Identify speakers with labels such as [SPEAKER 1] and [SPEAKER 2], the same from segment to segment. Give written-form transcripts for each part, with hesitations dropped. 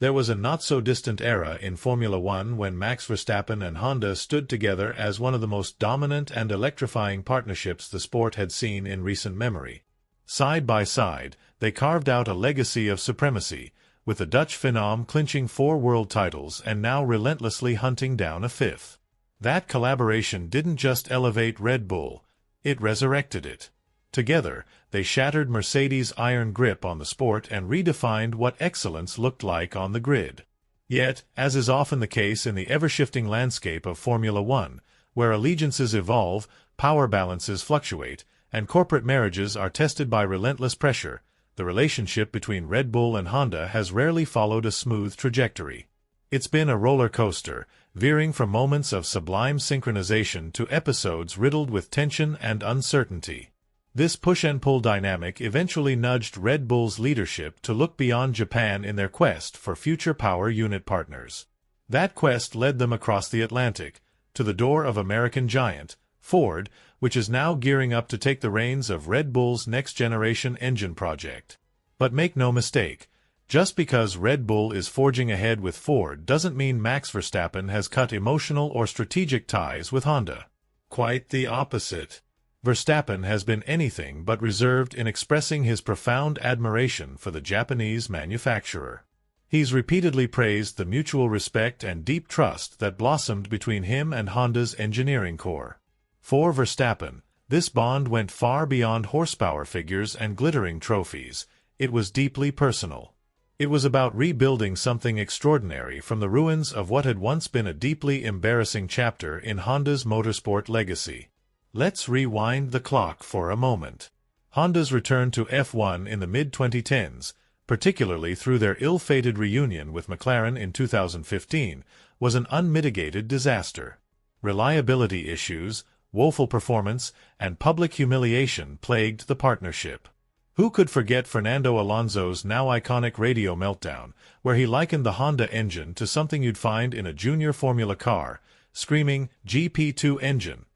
[SPEAKER 1] There was a not-so-distant era in Formula One when Max Verstappen and Honda stood together as one of the most dominant and electrifying partnerships the sport had seen in recent memory. Side by side, they carved out a legacy of supremacy, with the Dutch phenom clinching 4 world titles and now relentlessly hunting down a 5th. That collaboration didn't just elevate Red Bull, it resurrected it. Together, they shattered Mercedes' iron grip on the sport and redefined what excellence looked like on the grid. Yet, as is often the case in the ever-shifting landscape of Formula One, where allegiances evolve, power balances fluctuate, and corporate marriages are tested by relentless pressure, the relationship between Red Bull and Honda has rarely followed a smooth trajectory. It's been a roller coaster, veering from moments of sublime synchronization to episodes riddled with tension and uncertainty. This push-and-pull dynamic eventually nudged Red Bull's leadership to look beyond Japan in their quest for future power unit partners. That quest led them across the Atlantic, to the door of American giant, Ford, which is now gearing up to take the reins of Red Bull's next-generation engine project. But make no mistake, just because Red Bull is forging ahead with Ford doesn't mean Max Verstappen has cut emotional or strategic ties with Honda. Quite the opposite. Verstappen has been anything but reserved in expressing his profound admiration for the Japanese manufacturer. He's repeatedly praised the mutual respect and deep trust that blossomed between him and Honda's engineering core. For Verstappen, this bond went far beyond horsepower figures and glittering trophies. It was deeply personal. It was about rebuilding something extraordinary from the ruins of what had once been a deeply embarrassing chapter in Honda's motorsport legacy. Let's rewind the clock for a moment. Honda's return to F1 in the mid-2010s, particularly through their ill-fated reunion with McLaren in 2015, was an unmitigated disaster. Reliability issues, woeful performance, and public humiliation plagued the partnership. Who could forget Fernando Alonso's now iconic radio meltdown, where he likened the Honda engine to something you'd find in a junior Formula car, screaming "GP2 engine"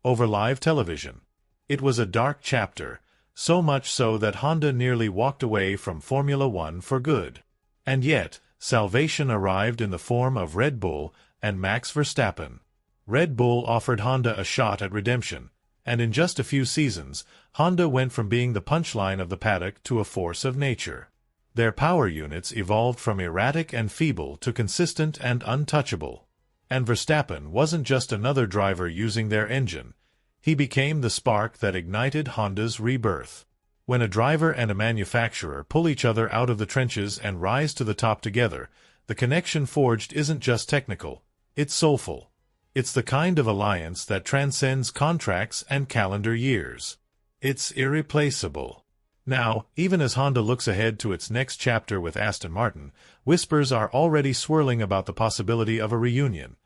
[SPEAKER 1] over live television? It was a dark chapter, so much so that Honda nearly walked away from Formula One for good. And yet, salvation arrived in the form of Red Bull and Max Verstappen. Red Bull offered Honda a shot at redemption, and in just a few seasons, Honda went from being the punchline of the paddock to a force of nature. Their power units evolved from erratic and feeble to consistent and untouchable. And Verstappen wasn't just another driver using their engine. He became the spark that ignited Honda's rebirth. When a driver and a manufacturer pull each other out of the trenches and rise to the top together, the connection forged isn't just technical, it's soulful. It's the kind of alliance that transcends contracts and calendar years. It's irreplaceable. Now, even as Honda looks ahead to its next chapter with Aston Martin, whispers are already swirling about the possibility of a reunion,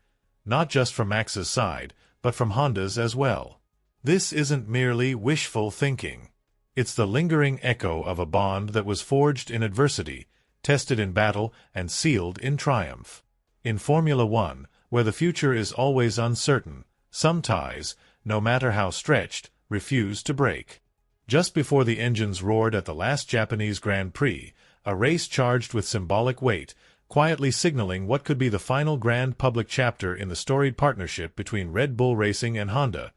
[SPEAKER 1] not just from Max's side, but from Honda's as well. This isn't merely wishful thinking. It's the lingering echo of a bond that was forged in adversity, tested in battle, and sealed in triumph. In Formula One, where the future is always uncertain, some ties, no matter how stretched, refuse to break. Just before the engines roared at the last Japanese Grand Prix, a race charged with symbolic weight, quietly signaling what could be the final grand public chapter in the storied partnership between Red Bull Racing and Honda,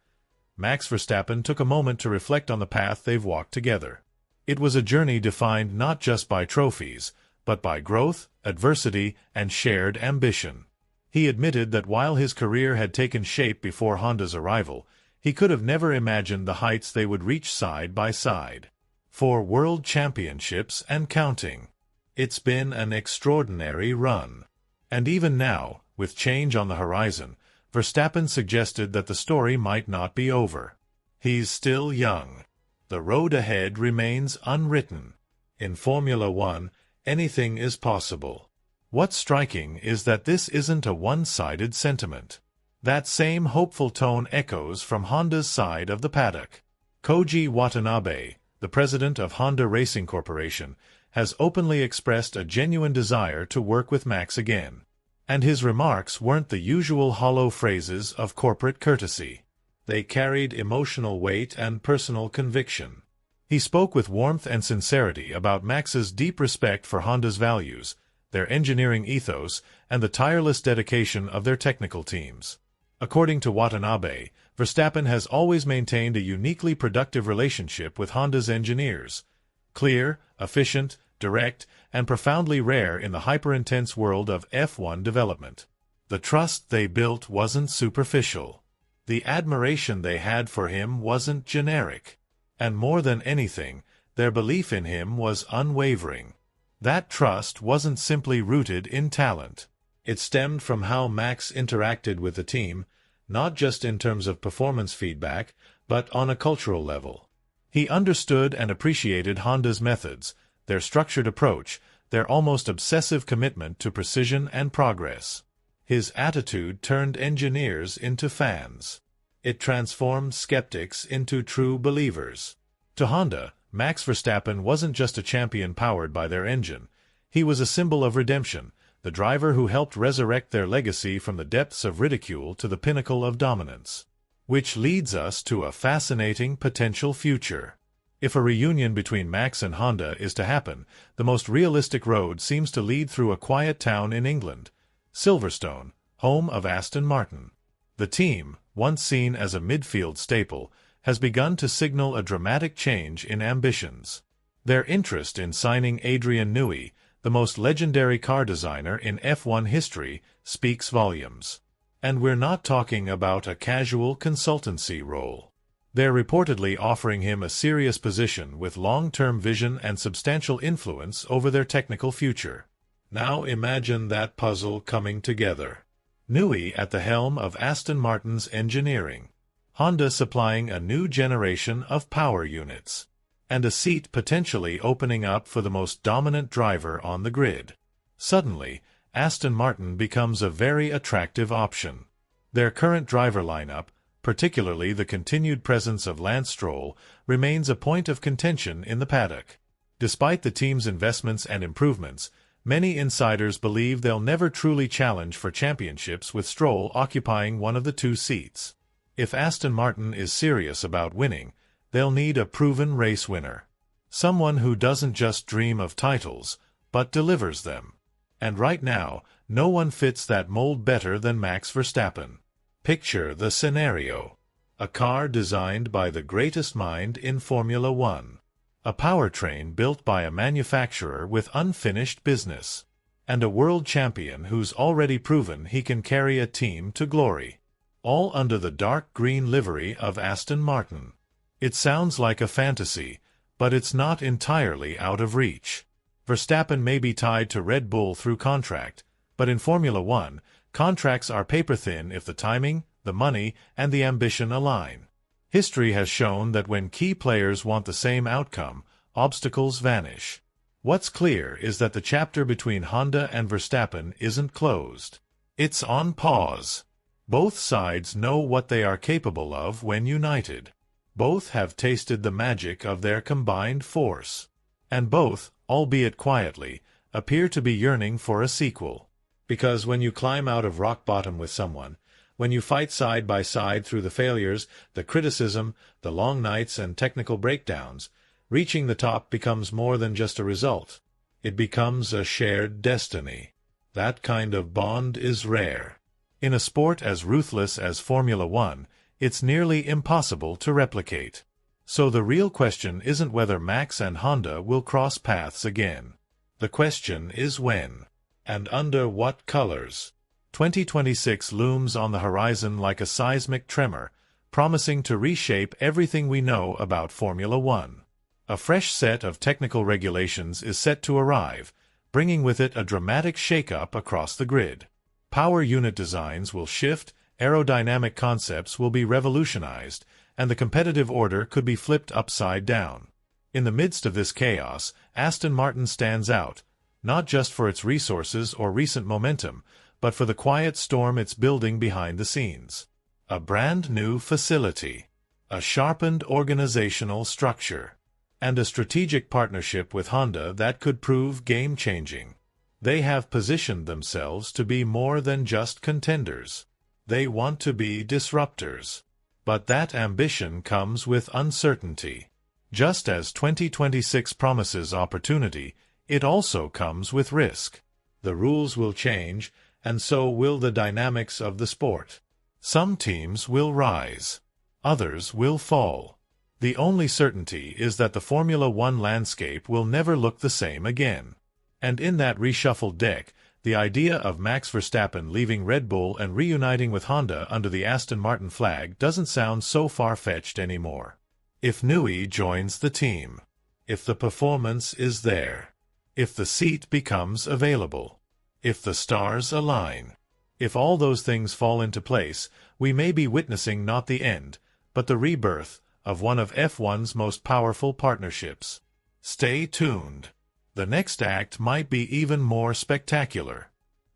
[SPEAKER 1] Max Verstappen took a moment to reflect on the path they've walked together. It was a journey defined not just by trophies, but by growth, adversity, and shared ambition. He admitted that while his career had taken shape before Honda's arrival, he could have never imagined the heights they would reach side by side. For world championships and counting. It's been an extraordinary run. And even now, with change on the horizon, Verstappen suggested that the story might not be over. He's still young. The road ahead remains unwritten. In Formula One, anything is possible. What's striking is that this isn't a one-sided sentiment. That same hopeful tone echoes from Honda's side of the paddock. Koji Watanabe, the president of Honda Racing Corporation, has openly expressed a genuine desire to work with Max again. And his remarks weren't the usual hollow phrases of corporate courtesy. They carried emotional weight and personal conviction. He spoke with warmth and sincerity about Max's deep respect for Honda's values, their engineering ethos, and the tireless dedication of their technical teams. According to Watanabe, Verstappen has always maintained a uniquely productive relationship with Honda's engineers. Clear, efficient, direct, and profoundly rare in the hyper-intense world of F1 development. The trust they built wasn't superficial. The admiration they had for him wasn't generic. And more than anything, their belief in him was unwavering. That trust wasn't simply rooted in talent. It stemmed from how Max interacted with the team, not just in terms of performance feedback, but on a cultural level. He understood and appreciated Honda's methods, their structured approach, their almost obsessive commitment to precision and progress. His attitude turned engineers into fans. It transformed skeptics into true believers. To Honda, Max Verstappen wasn't just a champion powered by their engine. He was a symbol of redemption, the driver who helped resurrect their legacy from the depths of ridicule to the pinnacle of dominance. Which leads us to a fascinating potential future. If a reunion between Max and Honda is to happen, the most realistic road seems to lead through a quiet town in England, Silverstone, home of Aston Martin. The team, once seen as a midfield staple, has begun to signal a dramatic change in ambitions. Their interest in signing Adrian Newey, the most legendary car designer in F1 history, speaks volumes. And we're not talking about a casual consultancy role. They're reportedly offering him a serious position with long-term vision and substantial influence over their technical future. Now imagine that puzzle coming together. Newey at the helm of Aston Martin's engineering. Honda supplying a new generation of power units. And a seat potentially opening up for the most dominant driver on the grid. Suddenly, Aston Martin becomes a very attractive option. Their current driver lineup, particularly the continued presence of Lance Stroll, remains a point of contention in the paddock. Despite the team's investments and improvements, many insiders believe they'll never truly challenge for championships with Stroll occupying one of the two seats. If Aston Martin is serious about winning, they'll need a proven race winner. Someone who doesn't just dream of titles, but delivers them. And right now, no one fits that mold better than Max Verstappen. Picture the scenario. A car designed by the greatest mind in Formula One. A powertrain built by a manufacturer with unfinished business. And a world champion who's already proven he can carry a team to glory. All under the dark green livery of Aston Martin. It sounds like a fantasy, but it's not entirely out of reach. Verstappen may be tied to Red Bull through contract, but in Formula One, contracts are paper-thin if the timing, the money, and the ambition align. History has shown that when key players want the same outcome, obstacles vanish. What's clear is that the chapter between Honda and Verstappen isn't closed. It's on pause. Both sides know what they are capable of when united. Both have tasted the magic of their combined force. And both, albeit quietly, appear to be yearning for a sequel. Because when you climb out of rock bottom with someone, when you fight side by side through the failures, the criticism, the long nights and technical breakdowns, reaching the top becomes more than just a result. It becomes a shared destiny. That kind of bond is rare. In a sport as ruthless as Formula One, it's nearly impossible to replicate. So the real question isn't whether Max and Honda will cross paths again. The question is when. And under what colors. 2026 looms on the horizon like a seismic tremor, promising to reshape everything we know about Formula One. A fresh set of technical regulations is set to arrive, bringing with it a dramatic shake-up across the grid. Power unit designs will shift, aerodynamic concepts will be revolutionized, and the competitive order could be flipped upside down. In the midst of this chaos, Aston Martin stands out, not just for its resources or recent momentum, but for the quiet storm it's building behind the scenes. A brand new facility, a sharpened organizational structure, and a strategic partnership with Honda that could prove game-changing. They have positioned themselves to be more than just contenders. They want to be disruptors. But that ambition comes with uncertainty. Just as 2026 promises opportunity, it also comes with risk. The rules will change, and so will the dynamics of the sport. Some teams will rise. Others will fall. The only certainty is that the Formula One landscape will never look the same again. And in that reshuffled deck, the idea of Max Verstappen leaving Red Bull and reuniting with Honda under the Aston Martin flag doesn't sound so far-fetched anymore. If Newey joins the team, if the performance is there, if the seat becomes available, if the stars align, if all those things fall into place, we may be witnessing not the end, but the rebirth of one of F1's most powerful partnerships. Stay tuned. The next act might be even more spectacular.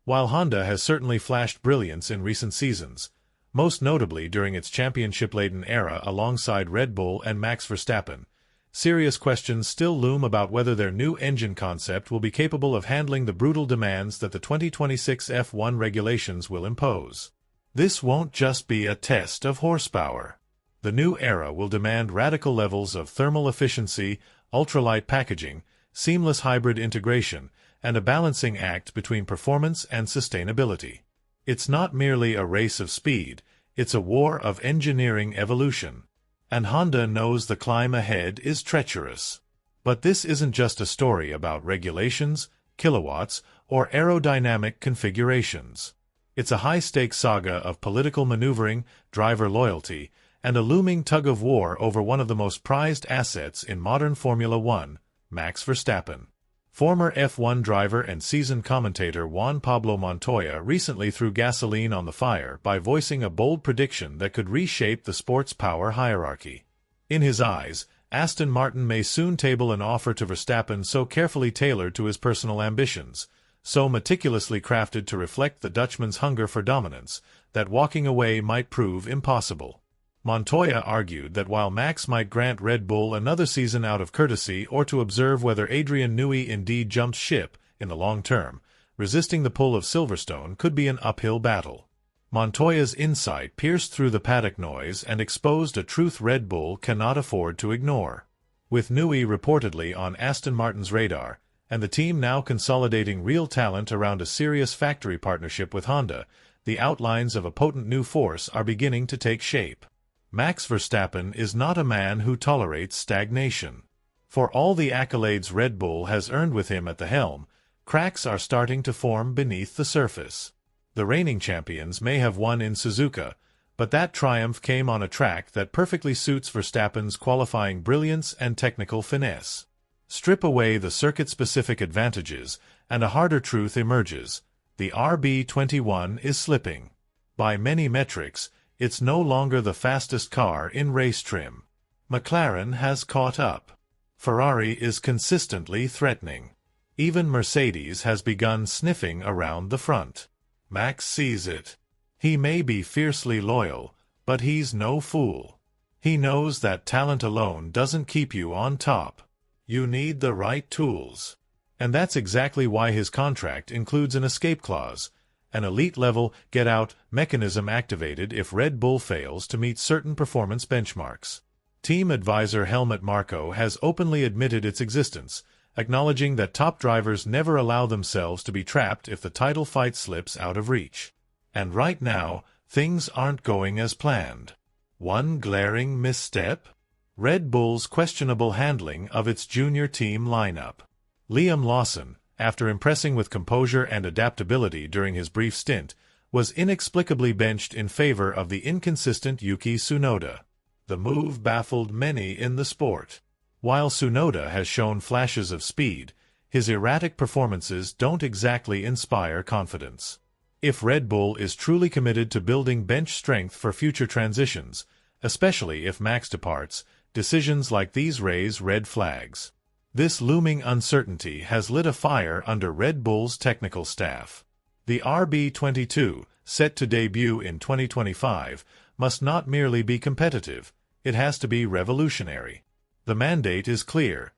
[SPEAKER 1] While Honda has certainly flashed brilliance in recent seasons, most notably during its championship-laden era alongside Red Bull and Max Verstappen, serious questions still loom about whether their new engine concept will be capable of handling the brutal demands that the 2026 F1 regulations will impose. This won't just be a test of horsepower. The new era will demand radical levels of thermal efficiency, ultralight packaging, seamless hybrid integration, and a balancing act between performance and sustainability. It's not merely a race of speed, it's a war of engineering evolution. And Honda knows the climb ahead is treacherous. But this isn't just a story about regulations, kilowatts, or aerodynamic configurations. It's a high-stakes saga of political maneuvering, driver loyalty, and a looming tug-of-war over one of the most prized assets in modern Formula One, Max Verstappen. Former F1 driver and seasoned commentator Juan Pablo Montoya recently threw gasoline on the fire by voicing a bold prediction that could reshape the sport's power hierarchy. In his eyes, Aston Martin may soon table an offer to Verstappen so carefully tailored to his personal ambitions, so meticulously crafted to reflect the Dutchman's hunger for dominance, that walking away might prove impossible. Montoya argued that while Max might grant Red Bull another season out of courtesy or to observe whether Adrian Newey indeed jumped ship in the long term, resisting the pull of Silverstone could be an uphill battle. Montoya's insight pierced through the paddock noise and exposed a truth Red Bull cannot afford to ignore. With Newey reportedly on Aston Martin's radar, and the team now consolidating real talent around a serious factory partnership with Honda, the outlines of a potent new force are beginning to take shape. Max Verstappen is not a man who tolerates stagnation. For all the accolades Red Bull has earned with him at the helm, cracks are starting to form beneath the surface. The reigning champions may have won in Suzuka, but that triumph came on a track that perfectly suits Verstappen's qualifying brilliance and technical finesse. Strip away the circuit-specific advantages, and a harder truth emerges. The RB21 is slipping. By many metrics, it's no longer the fastest car in race trim. McLaren has caught up. Ferrari is consistently threatening. Even Mercedes has begun sniffing around the front. Max sees it. He may be fiercely loyal, but he's no fool. He knows that talent alone doesn't keep you on top. You need the right tools. And that's exactly why his contract includes an escape clause, an elite-level get-out mechanism activated if Red Bull fails to meet certain performance benchmarks. Team advisor Helmut Marko has openly admitted its existence, acknowledging that top drivers never allow themselves to be trapped if the title fight slips out of reach. And right now, things aren't going as planned. One glaring misstep? Red Bull's questionable handling of its junior team lineup. Liam Lawson, after impressing with composure and adaptability during his brief stint, was inexplicably benched in favor of the inconsistent Yuki Tsunoda. The move baffled many in the sport. While Tsunoda has shown flashes of speed, his erratic performances don't exactly inspire confidence. If Red Bull is truly committed to building bench strength for future transitions, especially if Max departs, decisions like these raise red flags. This looming uncertainty has lit a fire under Red Bull's technical staff. The RB22, set to debut in 2025, must not merely be competitive, it has to be revolutionary. The mandate is clear.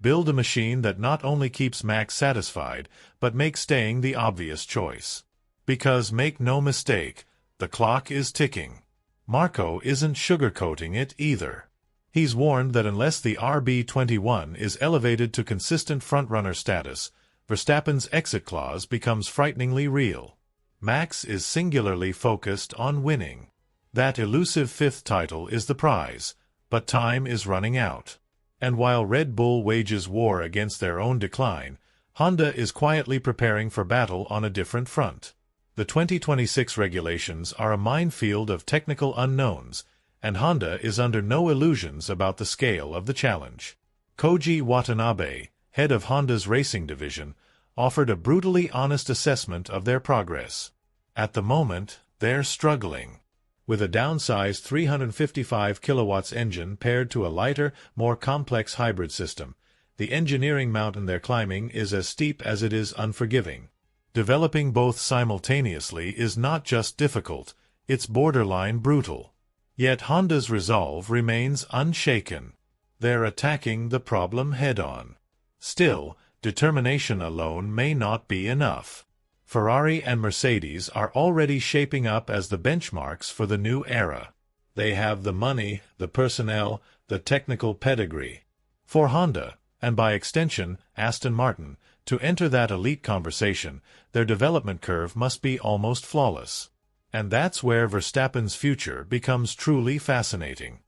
[SPEAKER 1] Build a machine that not only keeps Max satisfied, but makes staying the obvious choice. Because make no mistake, the clock is ticking. Marko isn't sugarcoating it either. He's warned that unless the RB21 is elevated to consistent frontrunner status, Verstappen's exit clause becomes frighteningly real. Max is singularly focused on winning. That elusive fifth title is the prize, but time is running out. And while Red Bull wages war against their own decline, Honda is quietly preparing for battle on a different front. The 2026 regulations are a minefield of technical unknowns, and Honda is under no illusions about the scale of the challenge. Koji Watanabe, head of Honda's racing division, offered a brutally honest assessment of their progress. At the moment, they're struggling. With a downsized 355 kilowatts engine paired to a lighter, more complex hybrid system, the engineering mountain they're climbing is as steep as it is unforgiving. Developing both simultaneously is not just difficult, it's borderline brutal. Yet Honda's resolve remains unshaken. They're attacking the problem head-on. Still, determination alone may not be enough. Ferrari and Mercedes are already shaping up as the benchmarks for the new era. They have the money, the personnel, the technical pedigree. For Honda, and by extension Aston Martin, to enter that elite conversation, their development curve must be almost flawless. And that's where Verstappen's future becomes truly fascinating.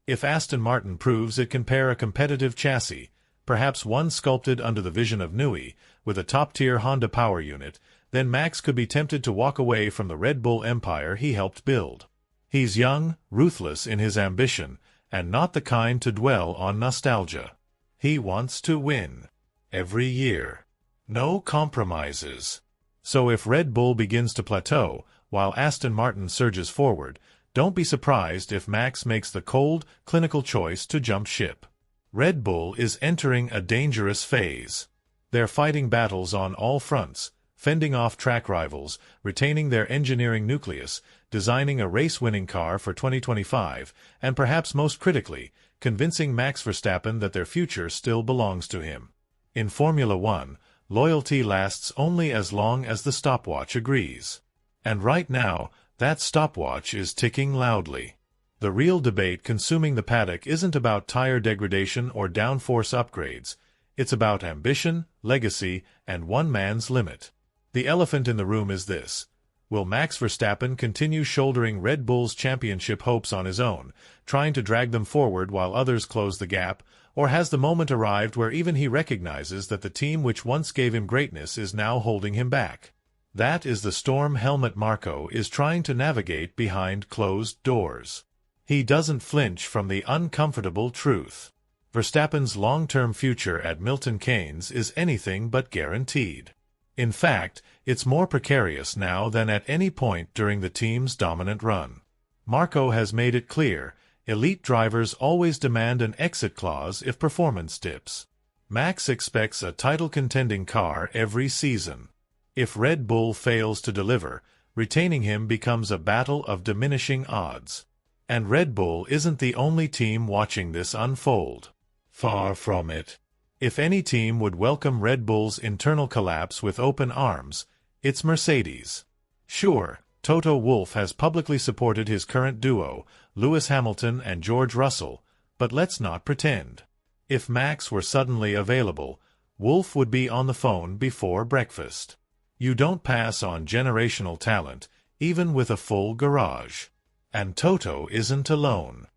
[SPEAKER 1] If Aston Martin proves it can pair a competitive chassis, perhaps one sculpted under the vision of Newey, with a top-tier Honda power unit, then Max could be tempted to walk away from the Red Bull empire he helped build. He's young, ruthless in his ambition, and not the kind to dwell on nostalgia. He wants to win. Every year. No compromises. So if Red Bull begins to plateau, while Aston Martin surges forward, don't be surprised if Max makes the cold, clinical choice to jump ship. Red Bull is entering a dangerous phase. They're fighting battles on all fronts, fending off track rivals, retaining their engineering nucleus, designing a race-winning car for 2025, and perhaps most critically, convincing Max Verstappen that their future still belongs to him. In Formula One, loyalty lasts only as long as the stopwatch agrees. And right now, that stopwatch is ticking loudly. The real debate consuming the paddock isn't about tire degradation or downforce upgrades. It's about ambition, legacy, and one man's limit. The elephant in the room is this. Will Max Verstappen continue shouldering Red Bull's championship hopes on his own, trying to drag them forward while others close the gap, or has the moment arrived where even he recognizes that the team which once gave him greatness is now holding him back? That is the storm Helmut Marko is trying to navigate behind closed doors. He doesn't flinch from the uncomfortable truth. Verstappen's long-term future at Milton Keynes is anything but guaranteed. In fact, it's more precarious now than at any point during the team's dominant run. Marko has made it clear, elite drivers always demand an exit clause if performance dips. Max expects a title-contending car every season. If Red Bull fails to deliver, retaining him becomes a battle of diminishing odds. And Red Bull isn't the only team watching this unfold. Far from it. If any team would welcome Red Bull's internal collapse with open arms, it's Mercedes. Sure, Toto Wolff has publicly supported his current duo, Lewis Hamilton and George Russell, but let's not pretend. If Max were suddenly available, Wolff would be on the phone before breakfast. You don't pass on generational talent, even with a full garage. And Toto isn't alone.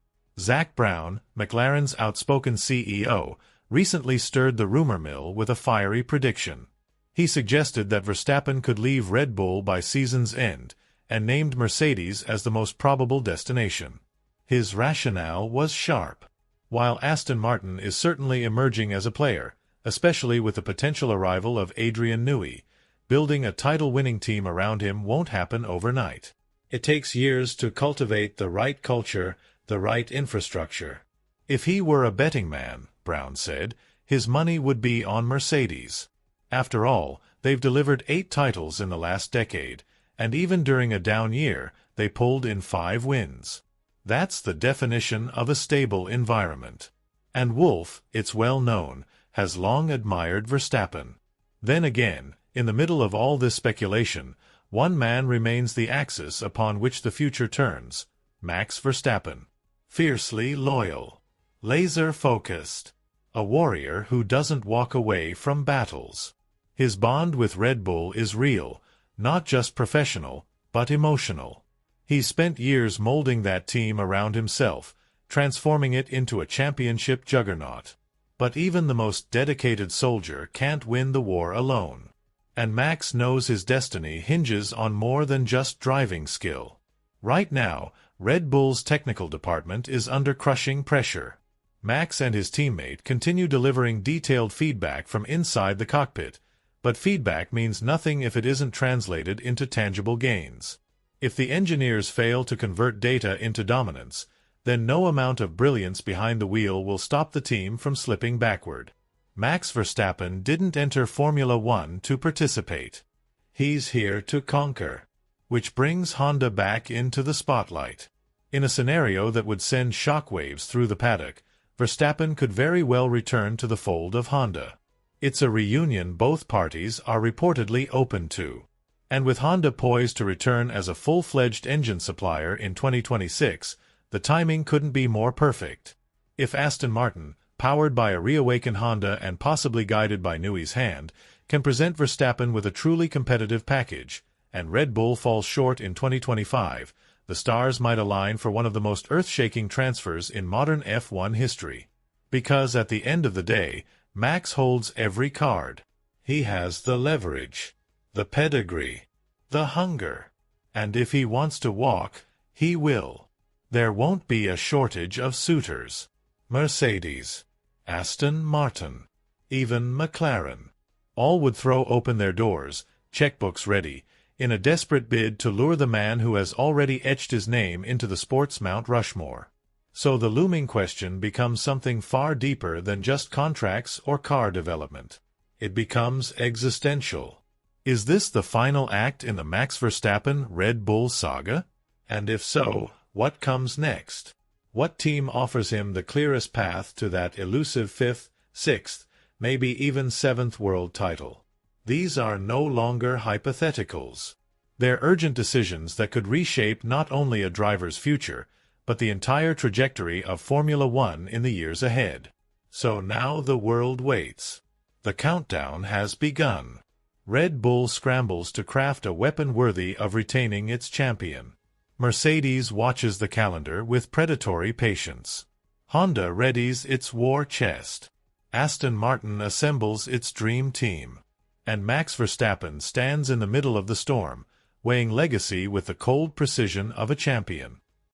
[SPEAKER 1] Zak Brown, McLaren's outspoken CEO, recently stirred the rumor mill with a fiery prediction. He suggested that Verstappen could leave Red Bull by season's end, and named Mercedes as the most probable destination. His rationale was sharp. While Aston Martin is certainly emerging as a player, especially with the potential arrival of Adrian Newey, building a title-winning team around him won't happen overnight. It takes years to cultivate the right culture, the right infrastructure. If he were a betting man, Brown said, his money would be on Mercedes. After all, they've delivered 8 titles in the last decade, and even during a down year, they pulled in 5 wins. That's the definition of a stable environment. And Wolff, it's well known, has long admired Verstappen. Then again, in the middle of all this speculation, one man remains the axis upon which the future turns, Max Verstappen. Fiercely loyal. Laser-focused. A warrior who doesn't walk away from battles. His bond with Red Bull is real, not just professional, but emotional. He's spent years molding that team around himself, transforming it into a championship juggernaut. But even the most dedicated soldier can't win the war alone. And Max knows his destiny hinges on more than just driving skill. Right now, Red Bull's technical department is under crushing pressure. Max and his teammate continue delivering detailed feedback from inside the cockpit, but feedback means nothing if it isn't translated into tangible gains. If the engineers fail to convert data into dominance, then no amount of brilliance behind the wheel will stop the team from slipping backward. Max Verstappen didn't enter Formula One to participate. He's here to conquer. Which brings Honda back into the spotlight. In a scenario that would send shockwaves through the paddock, Verstappen could very well return to the fold of Honda. It's a reunion both parties are reportedly open to. And with Honda poised to return as a full-fledged engine supplier in 2026, the timing couldn't be more perfect. If Aston Martin, powered by a reawakened Honda and possibly guided by Newey's hand, can present Verstappen with a truly competitive package, and Red Bull falls short in 2025, the stars might align for one of the most earth-shaking transfers in modern F1 history. Because at the end of the day, Max holds every card. He has the leverage, the pedigree, the hunger. And if he wants to walk, he will. There won't be a shortage of suitors. Mercedes, Aston Martin, even McLaren. All would throw open their doors, checkbooks ready, in a desperate bid to lure the man who has already etched his name into the sport's Mount Rushmore. So the looming question becomes something far deeper than just contracts or car development. It becomes existential. Is this the final act in the Max Verstappen Red Bull saga? And if so, what comes next? What team offers him the clearest path to that elusive fifth, sixth, maybe even seventh world title? These are no longer hypotheticals. They're urgent decisions that could reshape not only a driver's future, but the entire trajectory of Formula One in the years ahead. So now the world waits. The countdown has begun. Red Bull scrambles to craft a weapon worthy of retaining its champion. Mercedes watches the calendar with predatory patience. Honda readies its war chest. Aston Martin assembles its dream team. And Max Verstappen stands in the middle of the storm, weighing legacy with the cold precision of a champion.